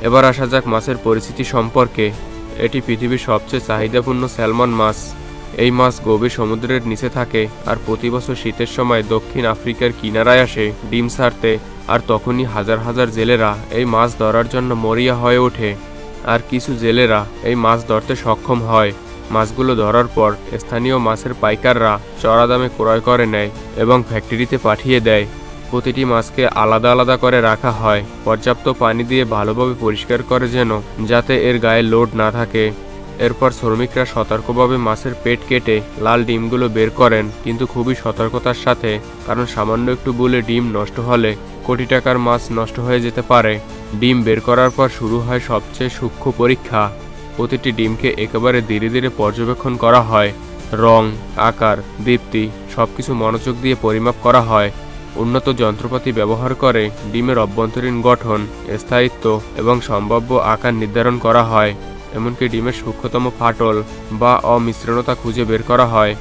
এবার আসা যাক মাছের পরিস্থিতি সম্পর্কে। এটি পৃথিবীর সবচেয়ে চাহিদাপূর্ণ স্যালমন মাছ। এই মাছ গভীর সমুদ্রের নিচে থাকে আর প্রতি বছর শীতের সময় দক্ষিণ আফ্রিকার কিনারায় আসে ডিম ছাড়তে। আর তখনই হাজার হাজার জেলেরা এই মাছ ধরার জন্য মরিয়া হয়ে ওঠে। আর কিছু জেলেরা এই মাছ ধরতে সক্ষম হয়। মাছগুলো ধরার পর স্থানীয় মাছের পাইকাররা চড়া দামে ক্রয় করে নেয় এবং ফ্যাক্টরিতে পাঠিয়ে দেয়। প্রতিটি মাছকে আলাদা আলাদা করে রাখা হয়, পর্যাপ্ত পানি দিয়ে ভালোভাবে পরিষ্কার করে যাতে এর গায়ে লোড না থাকে। এরপর শ্রমিকরা সতর্কভাবে মাছের পেট কেটে লাল ডিমগুলো বের করেন, কিন্তু খুবই সতর্কতার সাথে, কারণ সামান্য একটু ভুলে ডিম নষ্ট হলে কোটি টাকার মাছ নষ্ট হয়ে যেতে পারে। ডিম বের করার পর শুরু হয় সবচেয়ে সূক্ষ্ম পরীক্ষা। প্রতিটি ডিমকে একেবারে ধীরে ধীরে পর্যবেক্ষণ করা হয়। রং, আকার, দীপ্তি সবকিছু মনোযোগ দিয়ে পরিমাপ করা হয়। উন্নত যন্ত্রপাতি ব্যবহার করে ডিমের অভ্যন্তরীণ গঠন, স্থায়িত্ব এবং সম্ভাব্য আকার নির্ধারণ করা হয়। এমনকি ডিমের সূক্ষ্মতম ফাটল বা অমিশ্রণতা খুঁজে বের করা হয়।